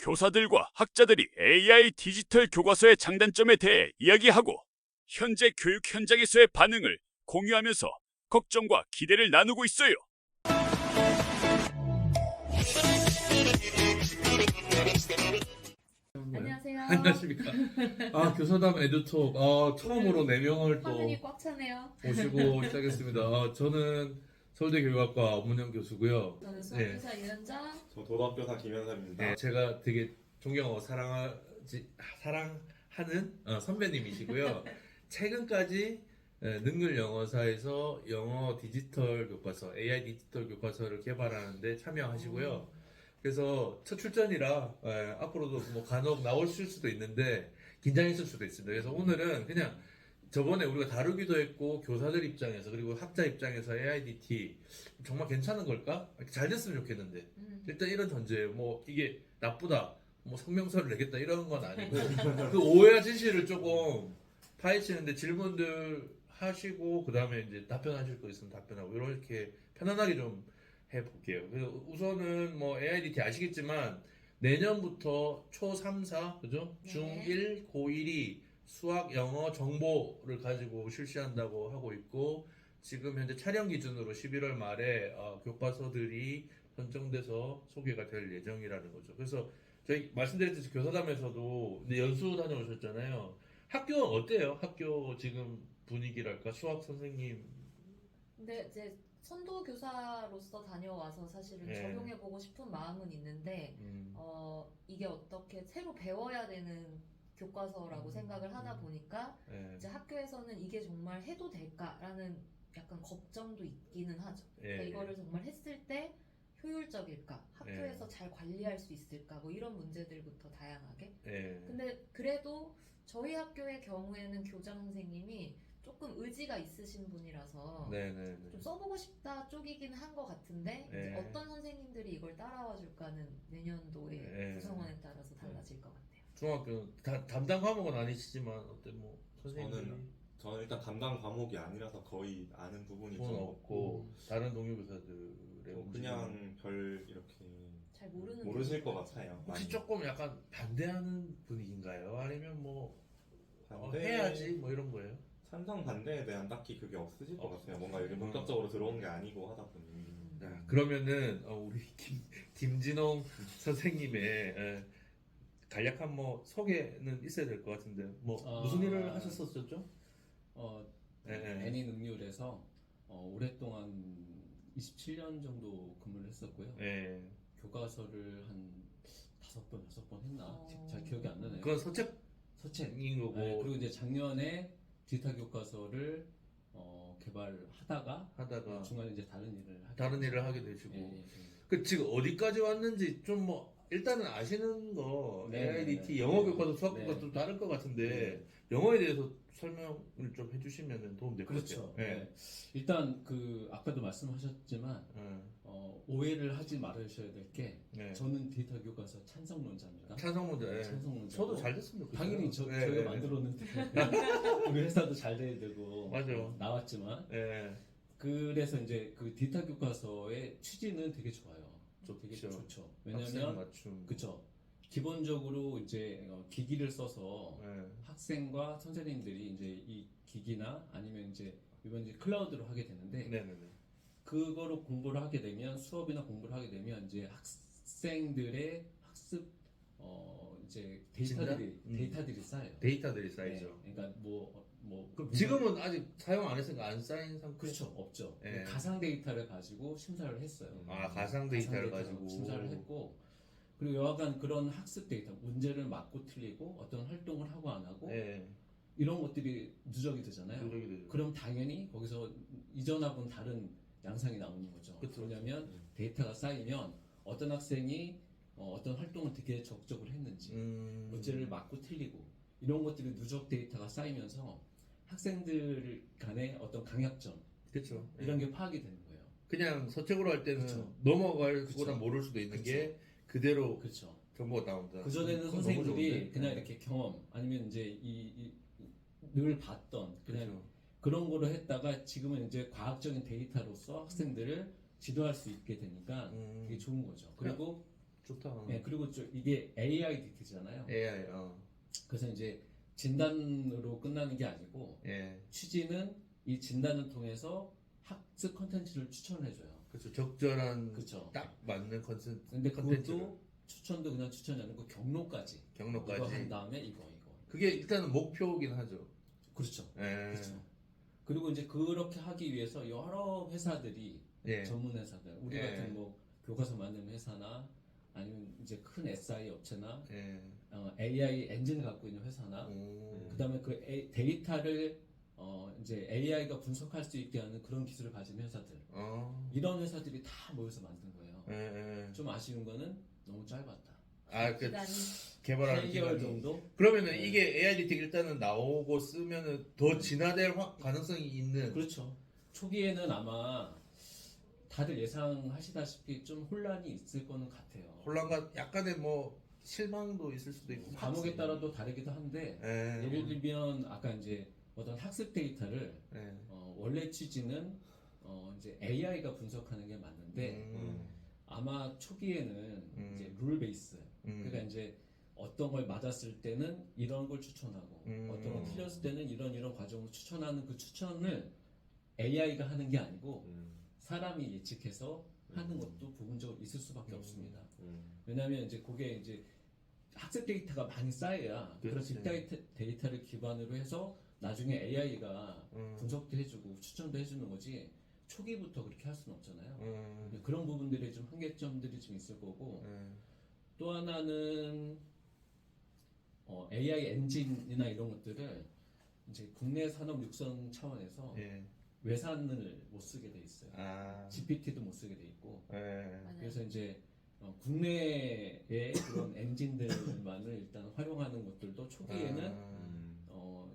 교사들과 학자들이 AI 디지털 교과서의 장단점에 대해 이야기하고 현재 교육 현장에서의 반응을 공유하면서 걱정과 기대를 나누고 있어요. 안녕하세요. 안녕하십니까. 교사담 에듀톡. 처음으로 4명을 또 화면이 꽉 차네요. 모시고 시작했습니다. 저는 서울대교육학과 엄문영 교수고요. 저는 수학교사 유현정. 저 도덕교사 김현섭입니다. 네, 제가 되게 존경하고 사랑하는 선배님이시고요. 최근까지 능률 영어사에서 영어 디지털 교과서, AI 디지털 교과서를 개발하는데 참여하시고요. 그래서 첫 출전이라 앞으로도 뭐 간혹 나오실 수도 있는데 긴장했을 수도 있습니다. 그래서 오늘은 그냥 저번에 우리가 다루기도 했고 교사들 입장에서 그리고 학자 입장에서 AIDT 정말 괜찮은 걸까? 잘 됐으면 좋겠는데 일단 이런 전제 뭐 이게 나쁘다 뭐 성명서를 내겠다 이런 건 아니고 그 오해와 진실을 조금 파헤치는데 질문들 하시고 그 다음에 이제 답변하실 거 있으면 답변하고 이렇게 편안하게 좀 해볼게요. 그래서 우선은 뭐 AIDT 아시겠지만 내년부터 초 3, 4 그죠? 네. 중1, 고1이 수학, 영어, 정보를 가지고 실시한다고 하고 있고 지금 현재 촬영 기준으로 11월 말에 교과서들이 선정돼서 소개가 될 예정이라는 거죠. 그래서 저희 말씀드렸듯이 교사담에서도 이제 연수 다녀오셨잖아요. 학교 어때요? 학교 지금 분위기랄까? 수학 선생님. 근데 이제 선도 교사로서 다녀와서 사실은 네. 적용해보고 싶은 마음은 있는데 이게 어떻게 새로 배워야 되는 교과서라고 생각을 하다 보니까 예. 이제 학교에서는 이게 정말 해도 될까라는 약간 걱정도 있기는 하죠. 예. 그러니까 이거를 정말 했을 때 효율적일까? 학교에서 잘 관리할 수 있을까? 뭐 이런 문제들부터 다양하게. 예. 근데 그래도 저희 학교의 경우에는 교장 선생님이 조금 의지가 있으신 분이라서 네네네. 좀 써보고 싶다 쪽이긴 한 것 같은데 이제 네. 어떤 선생님들이 이걸 따라와 줄까는 내년도에 네. 구성원에 따라서 달라질 것 같아요. 중학교 담당 과목은 아니시지만 어때 뭐 선생님들이 저는 일단 담당 과목이 아니라서 거의 아는 부분이 돈 좀 없고 다른 동료 교사들의 그냥 별 이렇게 잘 모르는 모르실 것 경우가 같아요. 혹시 많이. 조금 약간 반대하는 분위기인가요? 아니면 뭐 반대, 해야지 뭐 이런 거예요? 찬성 반대에 대한 딱히 그게 없으실 것 같아요. 뭔가 이렇게 음. 본격적으로 들어온 게 아니고 하다 보니. 자, 그러면은 우리 김진홍 선생님의 간략한 뭐 소개는 있어야 될 것 같은데 뭐 무슨 일을 하셨었죠? 애니 능률에서 오랫동안 27년 정도 근무를 했었고요. 네. 교과서를 한 5번, 6번 했나? 잘 기억이 안 나네요. 그건 서책. 서책인 거고 네, 그리고 이제 작년에 디지털 교과서를 개발하다가 중간에 이제 다른 일을 하게 되시고 예, 예. 그 지금 어디까지 왔는지 좀 뭐 일단은 아시는 거 네, AIDT 네, 영어 네. 교과서 수학 네. 교과서 좀 다를 것 같은데 네. 영어에 대해서 설명을 좀 해주시면 도움 될 것 그렇죠. 같아요. 네. 네. 일단 아까도 말씀하셨지만 오해를 하지 말으셔야 될 게 네. 저는 디지털 교과서 찬성론자입니다. 찬성문제. 네, 찬성론자고. 저도 잘 됐으면 좋겠어요. 당연히 네, 저희가 네. 만들었는데 우리 회사도 잘 돼야 되고 맞아. 나왔지만 네. 그래서 이제 그 디지털 교과서의 취지는 되게 좋아요. 되게 좋죠. 좋죠. 학생 왜냐면 맞춤. 그쵸. 기본적으로 이제 기기를 써서 네. 학생과 선생님들이 이제 이 기기나 아니면 이번 이제 클라우드로 하게 되는데 네네네. 그거로 공부를 하게 되면 수업이나 공부를 하게 되면 이제 학생들의 학습 이제 데이터들이 쌓여요. 데이터들이 쌓이죠. 네, 그러니까 그럼 지금은 아직 사용 안 했으니까 안 쌓인 상태. 그렇죠. 없죠. 네. 가상 데이터를 가지고 심사를 했어요. 가상 데이터를 가지고 심사를 했고 그리고 여하간 그런 학습 데이터 문제를 맞고 틀리고 어떤 활동을 하고 안 하고 네. 이런 것들이 누적이 되잖아요. 누적이 되죠. 그럼 당연히 거기서 이전하고는 다른 양상이 나오는 거죠. 그쵸. 왜냐하면 데이터가 쌓이면 어떤 학생이 어떤 활동을 되게 적극적으로 했는지 문제를 맞고 틀리고 이런 것들이 누적 데이터가 쌓이면서 학생들 간의 어떤 강약점 그렇죠. 이런 게 파악이 되는 거예요. 그냥 서책으로 할 때는 그쵸. 넘어갈 그쵸. 거나 모를 수도 있는 그쵸. 게 그대로 그렇죠. 정보가 나온다. 그 전에는 그건 선생님들이 너무 좋은데? 그냥 네. 이렇게 경험 아니면 이제 늘 봤던 그냥 그렇죠. 그런 거로 했다가 지금은 이제 과학적인 데이터로서 학생들을 지도할 수 있게 되니까 되게 좋은 거죠. 그리고 좋다. 네, 그리고 이게 AI DT잖아요. AI. 그래서 이제 진단으로 끝나는 게 아니고 예. 취지는 이 진단을 통해서 학습 컨텐츠를 추천해줘요. 그렇죠. 적절한 그렇죠. 딱 맞는 근데 컨텐츠를. 그것도 추천도 그냥 추천이 아니고 경로까지. 경로까지. 이거 한 다음에 이거. 그게 일단은 목표이긴 하죠. 그렇죠. 예. 그렇죠. 그리고 이제 그렇게 하기 위해서 여러 회사들이 예. 전문 회사들, 우리 예. 같은 뭐 교과서 만드는 회사나 아니면 이제 큰 SI 업체나 예. AI 엔진을 갖고 있는 회사나 오. 그다음에 그 데이터를 이제 AI가 분석할 수 있게 하는 그런 기술을 가진 회사들 이런 회사들이 다 모여서 만든 거예요. 예. 좀 아쉬운 거는 너무 짧았다. 그 기간이 개발하는 8개월 기간이. 정도? 그러면은 네. 이게 AI 디텍 일단은 나오고 쓰면은 더 진화될 가능성이 있는. 그렇죠. 초기에는 아마 다들 예상하시다시피 좀 혼란이 있을 거는 같아요. 혼란과 약간의 뭐 실망도 있을 수도 있고. 과목에 따라도 다르기도 한데 예. 예를 들면 아까 이제 어떤 학습 데이터를 예. 원래 취지는 이제 AI가 분석하는 게 맞는데 아마 초기에는 이제 룰 베이스 그러니까 이제 어떤 걸 맞았을 때는 이런 걸 추천하고 어떤 걸 틀렸을 때는 이런 과정을 추천하는 그 추천을 AI가 하는 게 아니고 사람이 예측해서 하는 것도 부분적으로 있을 수밖에 없습니다. 왜냐하면 이제 그게 이제 학습 데이터가 많이 쌓여야 그런 그렇지. 데이터를 기반으로 해서 나중에 AI가 음. 분석도 해주고 추천도 해주는 거지 초기부터 그렇게 할 수는 없잖아요. 음. 그런 부분들이 좀 한계점들이 좀 있을 거고 또 하나는 AI 엔진이나 이런 것들을 이제 국내 산업 육성 차원에서 예. 외산을 못 쓰게 돼 있어요. 아. GPT도 못 쓰게 돼 있고 예. 맞아요. 그래서 이제 국내의 그런 엔진들만을 일단 활용하는 것들도 초기에는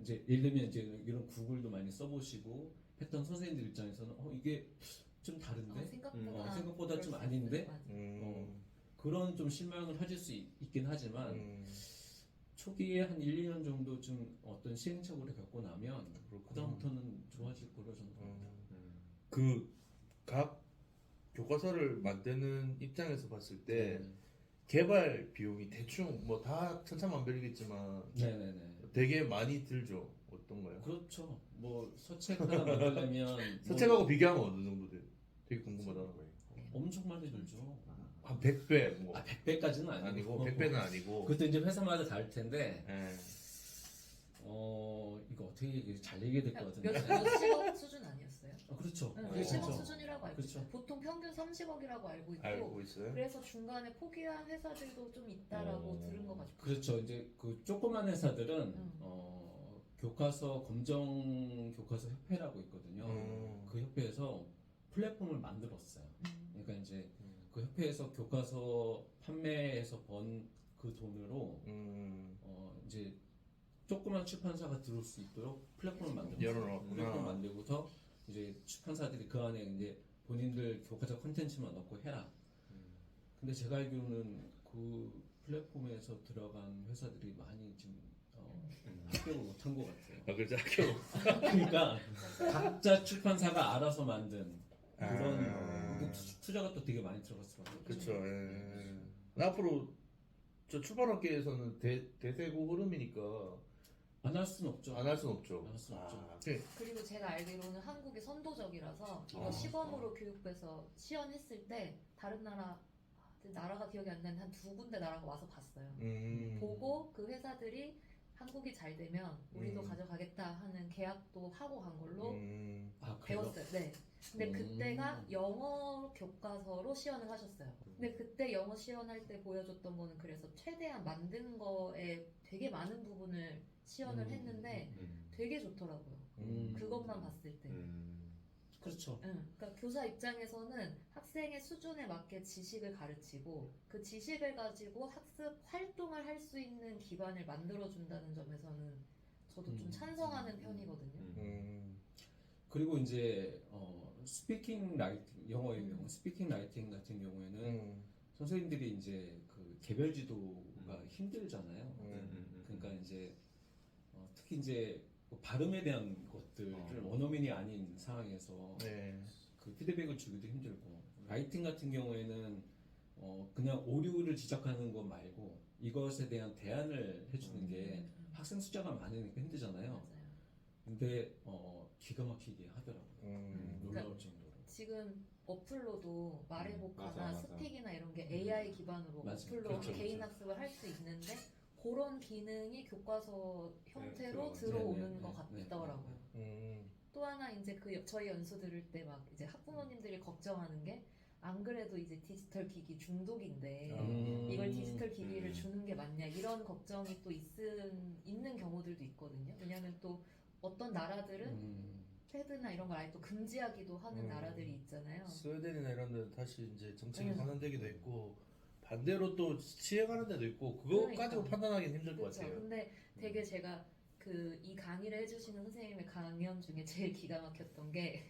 이제 예를 들면 이제 이런 구글도 많이 써보시고 했던 선생님들 입장에서는 이게 좀 다른데 생각보다 좀 아닌데? 그런 좀 실망을 하실 수 있긴 하지만 초기에 한 1, 2년 정도 좀 어떤 시행착오를 겪고 나면 그다음부터는 좋아질 거로 저는 봅니다. 각 교과서를 만드는 입장에서 봤을 때 네. 개발 비용이 대충 뭐 다 천차만별이겠지만 네네네. 되게 많이 들죠. 어떤가요? 그렇죠. 뭐 서책 하나 만들려면 서책하고 비교하면 어느 정도 돼요? 되게 궁금하다. 엄청 많이 들죠. 한 100배 뭐 100배까지는 아니고 100배는 아니고. 그것도 이제 회사마다 다를 텐데 예. 이거 어떻게 잘 얘기해야 될 것 같은데. 몇십억 수준 아니었어요? 그렇죠. 응, 어. 몇십억 그렇죠. 수준이라고 알고 그렇죠. 있어요. 보통 평균 30억이라고 알고 있고 알고 있어요? 그래서 중간에 포기한 회사들도 좀 있다라고 들은 거 가지고 그렇죠. 이제 그 조그만 회사들은 음. 교과서 검정 교과서 협회라고 있거든요. 그 협회에서 플랫폼을 만들었어요. 그러니까 이제 그 협회에서 교과서 판매해서 번 그 돈으로 이제 조그만 출판사가 들어올 수 있도록 플랫폼을 만들었어요. 열어놨구나. 플랫폼 만들고서 이제 출판사들이 그 안에 이제 본인들 교과서 콘텐츠만 넣고 해라. 근데 제가 알기로는 그 플랫폼에서 들어간 회사들이 많이 지금 합격을 못한 것 같아요. 아, 그렇죠. 학교. 그러니까 각자 출판사가 알아서 만든 그런 아. 투자가 또 되게 많이 들어갔을 거예요. 그렇죠. 앞으로 저 출판업계에서는 대세고 흐름이니까 안 할 수는 없죠. 안 할 수는 없죠. 안 할 수는 없죠. 네. 그리고 제가 알기로는 한국이 선도적이라서 이거 시범으로 교육부에서 시연했을 때 다른 나라가 기억이 안 나는 한 2군데 나라가 와서 봤어요. 보고 그 회사들이 한국이 잘 되면 우리도 가져가겠다 하는 계약도 하고 간 걸로 그래요? 배웠어요. 네. 근데 그때가 영어 교과서로 시연을 하셨어요. 근데 그때 영어 시연할 때 보여줬던 거는 그래서 최대한 만든 거에 되게 많은 부분을 시연을 했는데 되게 좋더라고요. 그것만 봤을 때. 그렇죠. 그러니까 교사 입장에서는 학생의 수준에 맞게 지식을 가르치고 그 지식을 가지고 학습 활동을 할 수 있는 기반을 만들어준다는 점에서는 저도 좀 찬성하는 편이거든요. 그리고 이제 스피킹 라이팅 영어의 경우 스피킹 라이팅 같은 경우에는 선생님들이 이제 그 개별 지도가 힘들잖아요. 그러니까 이제 특히 이제 뭐 발음에 대한 것들을 원어민이 아닌 상황에서 네. 그 피드백을 주기도 힘들고 라이팅 같은 경우에는 그냥 오류를 지적하는 것 말고 이것에 대한 대안을 해주는 게 학생 숫자가 많으니까 힘들잖아요. 맞아요. 근데 기가 막히게 하더라고요. 놀라울 그러니까 정도로. 지금 어플로도 말해보거나 맞아, 맞아. 스픽이나 이런 게 AI 기반으로 맞아. 어플로 그렇죠, 개인 그렇죠. 학습을 할 수 있는데 그런 기능이 교과서 형태로 들어가죠. 들어오는 네, 것 네, 같더라고요. 또 하나 이제 저희 연수 들을 때 막 이제 학부모님들이 걱정하는 게 안 그래도 이제 디지털 기기 중독인데 이걸 디지털 기기를 주는 게 맞냐 이런 걱정이 또 있는 경우들도 있거든요. 왜냐하면 또 어떤 나라들은 패드나 이런 걸 아예 또 금지하기도 하는 나라들이 있잖아요. 스웨덴이나 이런 데는 다시 이제 정책이 네. 반환되기도 했고 반대로 또 시행하는 데도 있고 그거 그러니까. 가지고 판단하기는 힘들 것 그렇죠. 같아요. 근데 되게 제가 이 강의를 해주시는 선생님의 강연 중에 제일 기가 막혔던 게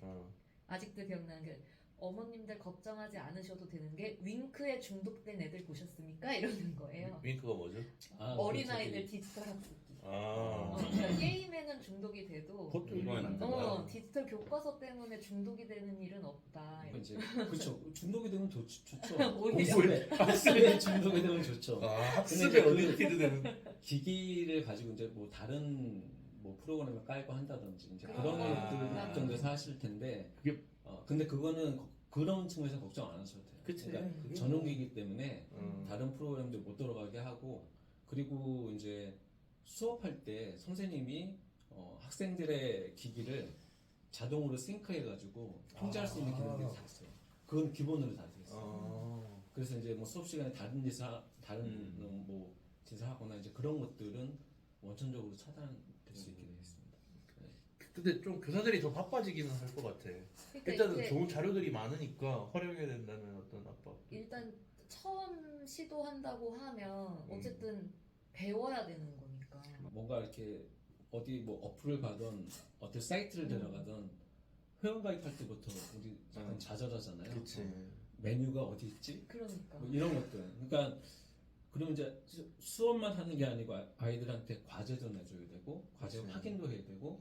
아직도 기억나는 게 어머님들 걱정하지 않으셔도 되는 게 윙크에 중독된 애들 보셨습니까? 이러는 거예요. 윙크가 뭐죠? 어린아이들 디지털 학습기. 아, 그러니까 게임에는 중독이 돼도 그것도 이거는 안 된다. 디지털 교과서 때문에 중독이 되는 일은 없다. 이제 그렇죠. 중독이 되면 좋죠. 오히려. 학습에 중독이 되면 좋죠. 학습에 어디피드 되는 기기를 가지고 이제 뭐 다른 뭐 프로그램을 깔고 한다든지 이제 그런 아. 것들 정도에서 하실 텐데 그게- 근데 그거는 그런 측면에서 걱정 안 하셔도 돼요. 그치. 그러니까 그게 전용기이기 때문에 음. 다른 프로그램들 못 들어가게 하고 그리고 이제 수업할 때 선생님이 학생들의 기기를 자동으로 싱크해가지고 통제할 수 있는 기능들이 다 있어요. 그건 기본으로 다 돼 있어요. 그래서 이제 뭐 수업 시간에 다른 뭐 짓을 하거나 이제 그런 것들은 원천적으로 차단될 수 있게 되어 있습니다. 근데 좀 교사들이 더 바빠지기는 할 것 같아. 그러니까 일단은 이게 좋은 자료들이 많으니까 활용해야 된다는 어떤 압박. 일단 처음 시도한다고 하면 어쨌든 배워야 되는 거니까. 뭔가 이렇게 어디 뭐 어플을 가든 어떤 사이트를 들어가든 회원 가입할 때부터 우리 약간 좌절하잖아요. 그치. 메뉴가 어디 있지? 그러니까. 뭐 이런 것들. 그러니까 그럼 이제 수업만 하는 게 아니고 아이들한테 과제도 내줘야 되고 과제 그치. 확인도 해야 되고.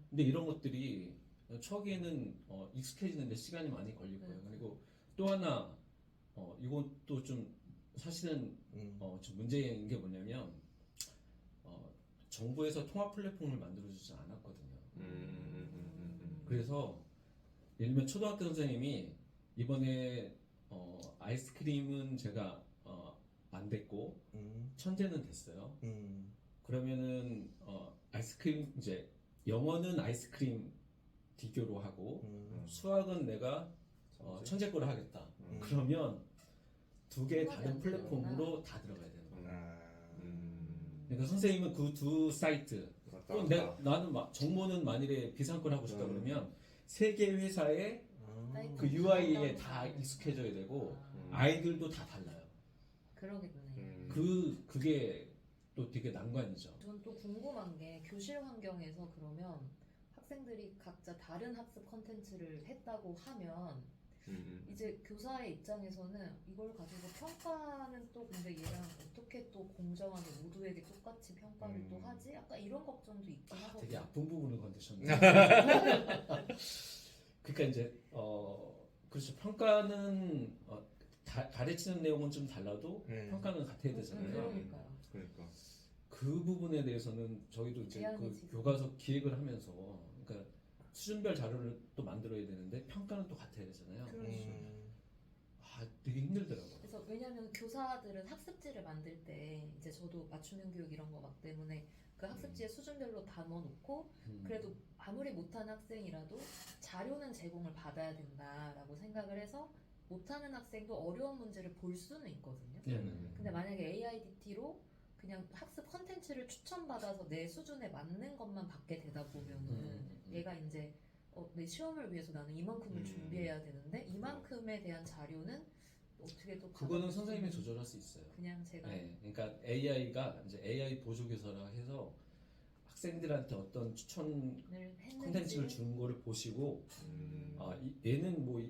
근데 이런 것들이 초기에는 익숙해지는데 시간이 많이 걸릴 거예요. 그리고 또 하나 이것도 좀 사실은 좀 문제인 게 뭐냐면 정부에서 통합 플랫폼을 만들어주지 않았거든요. 그래서 예를 들면 초등학교 선생님이 이번에 아이스크림은 제가 안 됐고 천재는 됐어요. 그러면은 아이스크림 이제 영어는 아이스크림 디교로 하고 수학은 내가 천재 거로 하겠다. 그러면 두 개 다른 안 되는구나. 플랫폼으로 다 들어가야 되는 거예요. 아. 그러니까 선생님은 그 두 사이트 또 나는 정모는 만일에 비상권 하고 싶다 그러면 세 개 회사의 그 UI에 다 익숙해져야 되고 아이들도 다 달라요. 그러겠네. 그게 또 되게 난관이죠. 전 또 궁금한 게 교실 환경에서 그러면 학생들이 각자 다른 학습 컨텐츠를 했다고 하면 이제 교사의 입장에서는 이걸 가지고 평가는 또 근데 얘랑 어떻게 또 공정하게 모두에게 똑같이 평가를 또 하지? 약간 이런 걱정도 있긴 하거든요. 되게 아픈 부분을 건드셨네. 그러니까 이제 그렇죠. 평가는 가르치는 내용은 좀 달라도 평가는 같아야 되잖아요. 그러니까요. 그러니까. 그 부분에 대해서는 저희도 이제 그 제한이지. 교과서 기획을 하면서 그러니까 수준별 자료를 또 만들어야 되는데 평가는 또 같아야 되잖아요. 되게 힘들더라고요. 그래서 왜냐하면 교사들은 학습지를 만들 때 이제 저도 맞춤형 교육 이런 거 막 때문에 그 학습지에 수준별로 다 넣어놓고 그래도 아무리 못하는 학생이라도 자료는 제공을 받아야 된다라고 생각을 해서 못하는 학생도 어려운 문제를 볼 수는 있거든요. 근데 만약에 AIDT로 그냥 학습 컨텐츠를 추천받아서 내 수준에 맞는 것만 받게 되다 보면은 얘가 이제 내 시험을 위해서 나는 이만큼을 준비해야 되는데 이만큼에 대한 자료는 어떻게 또 그거는 받아볼 수 선생님이 있는 조절할 수 있어요. 그냥 제가 네, 그러니까 AI가 이제 AI 보조교사라 해서 학생들한테 어떤 추천 했는지 콘텐츠를 주는 거를 보시고 얘는 뭐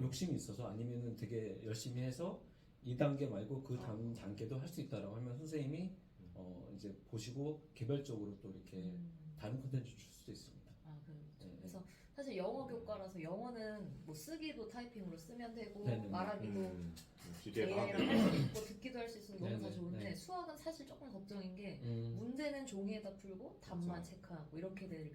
욕심이 있어서 아니면은 되게 열심히 해서 이 단계 말고 그 다음 단계도 할 수 있다라고 하면 선생님이 이제 보시고 개별적으로 또 이렇게 다른 콘텐츠 줄 수도 있습니다. 그래서 사실 영어 교과라서 영어는 뭐 쓰기도 타이핑으로 쓰면 되고 네네네. 말하기도 기계가 AI랑 할 수 있고 듣기도 할 수 있으면 너무 다 네네. 좋은데 네. 수학은 사실 조금 걱정인 게 음. 문제는 종이에다 풀고 답만 맞아. 체크하고 이렇게 되는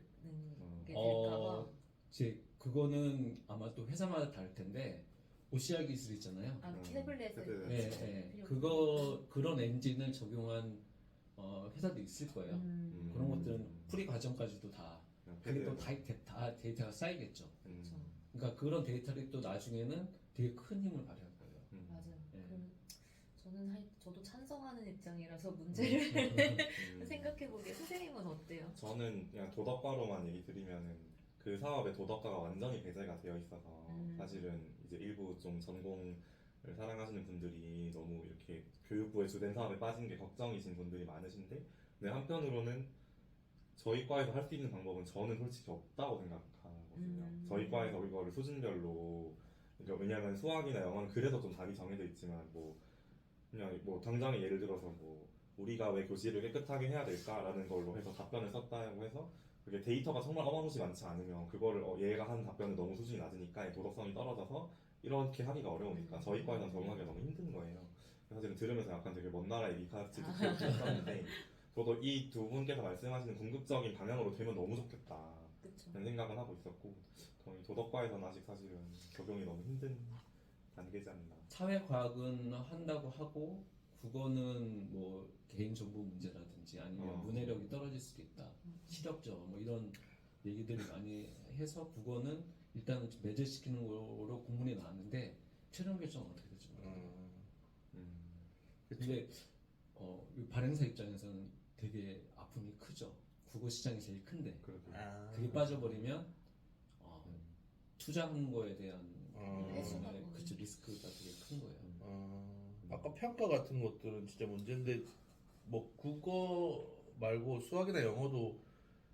게 어, 될까봐. 이제 그거는 아마 또 회사마다 다를 텐데 OCR 기술 있잖아요. 아, 음, 태블릿에 태블릿. 예, 예. 그런 엔진을 적용한 회사도 있을 거예요. 그런 것들은 풀이 과정까지도 다 그게 또 다 데이터가 쌓이겠죠. 그렇죠. 그러니까 그런 데이터를 또 나중에는 되게 큰 힘을 발휘할 거예요. 맞아요. 예. 저도 찬성하는 입장이라서 문제를 음. 생각해보게. 선생님은 어때요? 저는 그냥 도덕과로만 얘기 드리면은 그 사업의 도덕과가 완전히 배제가 되어 있어서 사실은 이제 일부 좀 전공을 사랑하시는 분들이 너무 이렇게 교육부의 주된 사업에 빠진 게 걱정이신 분들이 많으신데, 근데 한편으로는 저희 과에서 할 수 있는 방법은 저는 솔직히 없다고 생각하거든요. 저희 과에서 이거를 수준별로, 그러니까 왜냐하면 수학이나 영어는 그래서 좀 답이 정해져 있지만 뭐 그냥 뭐 당장에 예를 들어서 뭐 우리가 왜 교실을 깨끗하게 해야 될까라는 걸로 해서 답변을 썼다고 해서 그게 데이터가 정말 어마무시 많지 않으면 그거를 얘가 한 답변은 너무 수준이 낮으니까 도덕성이 떨어져서 이렇게 하기가 어려우니까 저희 과에서는 적응하기가 너무 힘든 거예요. 사실은 들으면서 약간 되게 먼 나라 얘기 같이 듣고 있었는데 저도 이 두 분께서 말씀하시는 궁극적인 방향으로 되면 너무 좋겠다 그쵸. 라는 생각은 하고 있었고, 저희 도덕과에서는 아직 사실은 적용이 너무 힘든 단계지 않나. 사회과학은 한다고 하고 국어는 뭐 개인정보 문제라든지 아니면 문해력이 떨어질 수도 있다. 실력적 뭐 이런 얘기들을 많이 해서 국어는 일단은 좀 매제시키는 거로 공문이 나왔는데 최종 결정은 어떻게 될지 모르겠어요. 근데 이 발행사 입장에서는 되게 아픔이 크죠. 국어 시장이 제일 큰데 그래도 그게 빠져버리면 투자하는 거에 대한 회수가 그쵸, 리스크가 되게 큰 거예요. 아까 평가 같은 것들은 진짜 문제인데 뭐 국어 말고 수학이나 영어도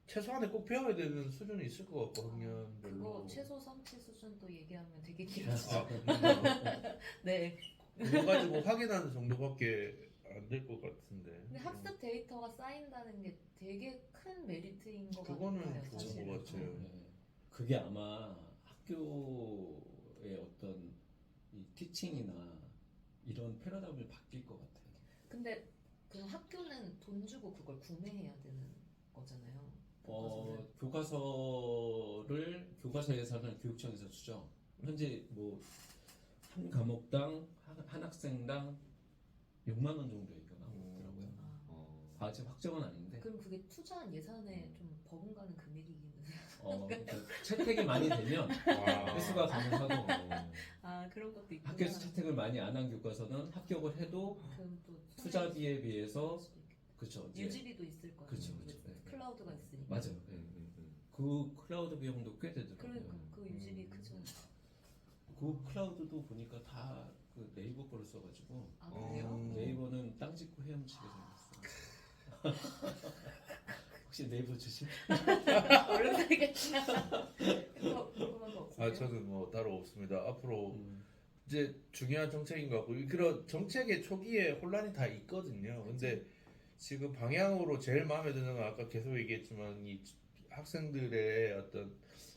최소한에 꼭 배워야 되는 수준이 있을 것 같고 학년별로. 그거 최소 성취 수준도 얘기하면 되게 아, 길어지죠. 네. 그거 가지고 확인하는 정도밖에 안 될 것 같은데. 근데 학습 데이터가 쌓인다는 게 되게 큰 메리트인 것 그거는 같아요. 좋은 사실은. 것 같아요. 네. 그게 아마 학교의 어떤 이 티칭이나 이런 패러다임을 바뀔 것 같아요. 근데 그 학교는 돈 주고 그걸 구매해야 되는 거잖아요. 교과서를 교과서 예산을 교육청에서 주죠. 현재 뭐 한 과목당 한 학생당 6만 원 정도 얘기가 나오고 있더라고요. 아직 확정은 아닌데. 그럼 그게 투자한 예산에 좀 버금가는 금액이기는. 그러니까 채택이 많이 되면 회수가 가능하고 아 그런 것도 있구나. 학교에서 채택을 많이 안 한 교과서는 합격을 해도 그럼 또 투자비에 비해서 그렇죠. 유지비도 있을 거예요. 그쵸, 그쵸. 네. 클라우드가 있으니까. 맞아요. 그 클라우드 비용도 꽤 되더라고요. 그러니까 그 유지비 크죠. 그 클라우드도 보니까 다 그 네이버 거를 써가지고 아 그래요? 네이버는 땅 짓고 헤엄치게 생겼어요. 혹시 네이버 주식? 모르겠다. 그거 궁금한 거 없어요? 저는 뭐 따로 없습니다. 앞으로 이제 중요한 정책인 것 같고 그런 정책의 초기에 혼란이 다 있거든요. 근데 지금 방향으로 제일 마음에 드는 건 아까 계속 얘기했지만 이 학생들의 어떤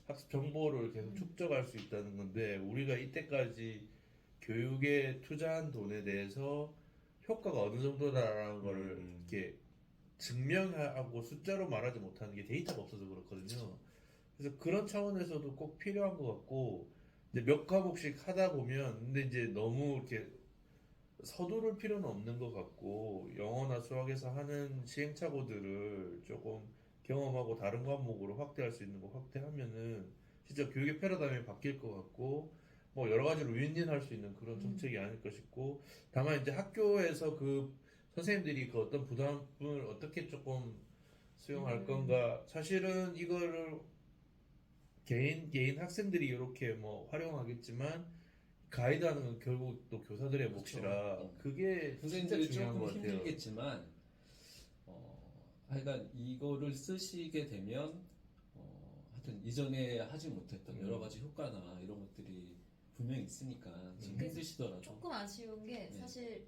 학습 정보를 계속 축적할 수 있다는 건데 우리가 이때까지 교육에 투자한 돈에 대해서 효과가 어느 정도다라는 걸 이렇게 증명하고 숫자로 말하지 못하는 게 데이터가 없어서 그렇거든요. 그래서 그런 차원에서도 꼭 필요한 것 같고 이제 몇 과목씩 하다 보면 근데 이제 너무 이렇게 서두를 필요는 없는 것 같고 영어나 수학에서 하는 시행착오들을 조금 경험하고 다른 과목으로 확대할 수 있는 거 확대하면은 진짜 교육의 패러다임이 바뀔 것 같고 뭐 여러 가지로 윈윈할 수 있는 그런 정책이 아닐까 싶고 다만 이제 학교에서 그 선생님들이 그 어떤 부담을 어떻게 조금 수용할 건가 사실은 이거를 개인 학생들이 이렇게 뭐 활용하겠지만 가이드하는 건 결국 또 교사들의 몫이라 그게 진짜 선생님들이 중요한 것 조금 같아요. 힘들겠지만 하여간 이거를 쓰시게 되면 하여튼 이전에 하지 못했던 여러 가지 효과나 이런 것들이 분명히 있으니까 지금 힘드시더라도 조금 아쉬운 게 사실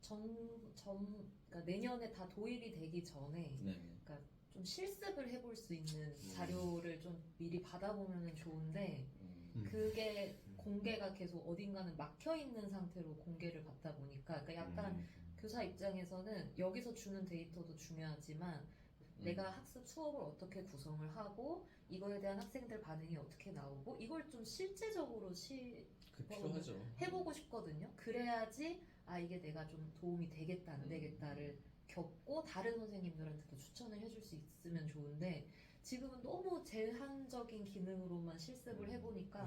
그러니까 내년에 다 도입이 되기 전에 네. 그러니까 좀 실습을 해볼 수 있는 자료를 좀 미리 받아보면 좋은데 그게 공개가 계속 어딘가는 막혀 있는 상태로 공개를 받다 보니까 그러니까 약간 교사 입장에서는 여기서 주는 데이터도 중요하지만 내가 학습 수업을 어떻게 구성을 하고 이거에 대한 학생들 반응이 어떻게 나오고 이걸 좀 실제적으로 그 필요하죠. 해보고 싶거든요. 그래야지 이게 내가 좀 도움이 되겠다 안 되겠다를 겪고 다른 선생님들한테도 추천을 해줄 수 있으면 좋은데 지금은 너무 제한적인 기능으로만 실습을 해보니까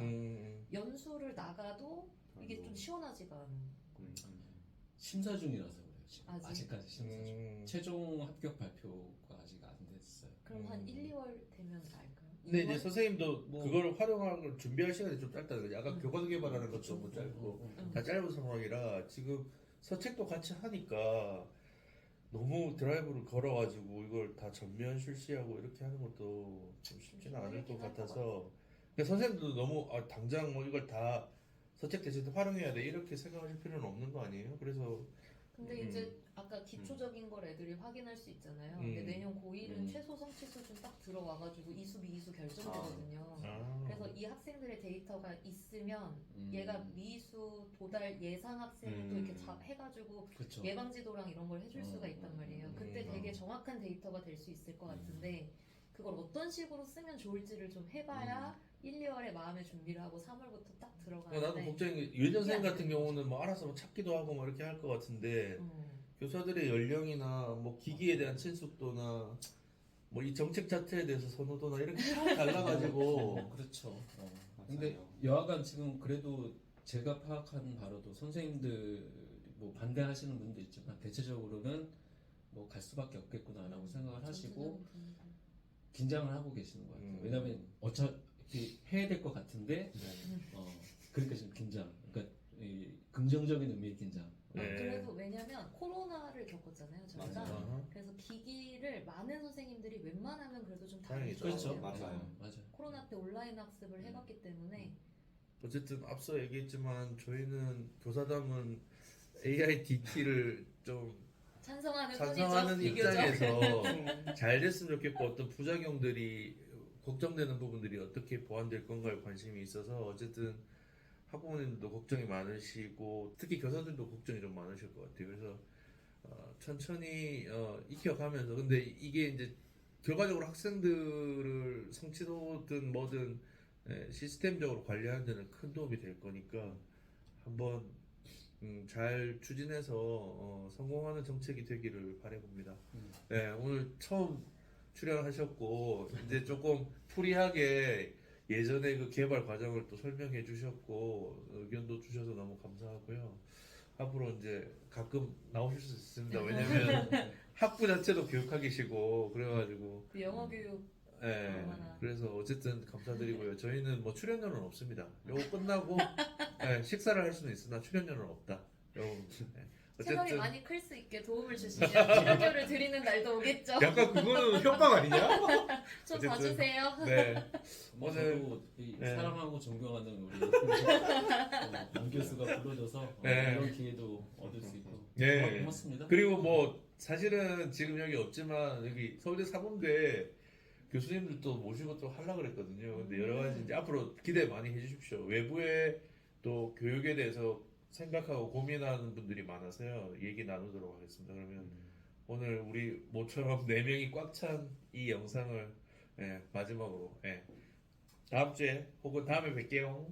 연수를 나가도 이게 좀 시원하지가 않은 심사 중이라서 그래요. 지금. 아직? 아직까지 심사 중. 최종 합격 발표가 아직 안 됐어요. 그럼 한 1, 2월 되면 알까요? 근데 이제 2월? 선생님도 뭐- 그걸 활용하는 걸 준비할 시간이 좀 짧다는 거죠. 아까 교과서 개발하는 것도 그렇죠. 너무 짧고 음. 다 짧은 상황이라 지금 서책도 같이 하니까 너무 드라이브를 걸어가지고 이걸 다 전면 실시하고 이렇게 하는 것도 좀 쉽지는 않을 것 같아서 그러니까 선생님들도 너무 당장 뭐 이걸 다 서책 대신 활용해야 돼 이렇게 생각하실 필요는 없는 거 아니에요? 그래서 근데 이제 아까 기초적인 걸 애들이 확인할 수 있잖아요. 근데 내년 고1은 최소 성취 수준 딱 들어와가지고 이수 미이수 결정되거든요. 그래서 이 학생들의 데이터가 있으면 얘가 미수 도달 예상 학생도 이렇게 해가지고 그렇죠. 예방지도랑 이런 걸 해줄 수가 있단 말이에요. 그때 되게 정확한 데이터가 될 수 있을 것 같은데 그걸 어떤 식으로 쓰면 좋을지를 좀 해봐야 1, 2월에 마음의 준비를 하고 3월부터 딱 들어가는데 나도 걱정인 게 유해전생 같은 경우는 뭐 알아서 뭐 찾기도 하고 뭐 이렇게 할 것 같은데 교사들의 연령이나 뭐 기기에 대한 친숙도나 뭐 이 정책 자체에 대해서 선호도나 이렇게 다 달라가지고 그렇죠. 맞아요. 근데 여하간 지금 그래도 제가 파악한 바로도 선생님들 뭐 반대하시는 분도 있지만 대체적으로는 뭐 갈 수밖에 없겠구나라고 생각을 하시고 긴장을 하고 계시는 것 같아요. 왜냐하면 어차피 해야 될 것 같은데 그러니까 지금 긴장. 그러니까 이 긍정적인 의미의 긴장. 네. 그래도 왜냐면 코로나를 겪었잖아요 저희가. 맞아요. 그래서 기기를 많은 선생님들이 웬만하면 그래도 좀 다행이죠. 다루죠. 맞아요. 맞아요. 코로나 때 온라인 학습을 해봤기 때문에 어쨌든 앞서 얘기했지만 저희는 교사담은 AI DT를 좀 찬성하는 찬성하는 편이죠. 비교적. 입장에서 잘 됐으면 좋겠고 어떤 부작용들이 걱정되는 부분들이 어떻게 보완될 건가에 관심이 있어서 어쨌든 학부모님들도 걱정이 많으시고 특히 교사들도 걱정이 좀 많으실 것 같아요. 그래서 천천히 익혀가면서 근데 이게 이제 결과적으로 학생들을 성취도든 뭐든 시스템적으로 관리하는 데는 큰 도움이 될 거니까 한번 잘 추진해서 성공하는 정책이 되기를 바라봅니다. 네, 오늘 처음 출연하셨고 이제 조금 풀이하게 예전에 그 개발 과정을 또 설명해 주셨고 의견도 주셔서 너무 감사하고요. 앞으로 이제 가끔 나오실 수 있습니다. 왜냐면 학부 자체도 교육학이시고 그래가지고 그 영어 교육 얼마나. 그래서 어쨌든 감사드리고요. 저희는 뭐 출연료는 없습니다. 요거 끝나고 식사를 할 수는 있으나 출연료는 없다. 채널이 많이 클 수 있게 도움을 주시면 출연료를 드리는 날도 오겠죠. 약간 그거는 협박 아니냐? 좀 어쨌든, 봐주세요. 네. 뭐 오늘- 저도 이 네. 사랑하고 존경하는 우리 남 교수가 불러줘서 네. 이런 기회도 얻을 수 있고 네. 고맙습니다. 그리고 뭐 사실은 지금 여기 없지만 여기 서울대 사범대 교수님들도 모시고 또 하려고 그랬거든요. 근데 여러 가지 이제 앞으로 기대 많이 해주십시오. 외부에 또 교육에 대해서 생각하고 고민하는 분들이 많아서요. 얘기 나누도록 하겠습니다. 그러면 오늘 우리 모처럼 4명이 꽉 찬 이 영상을 마지막으로 다음 주에 혹은 다음에 뵐게요.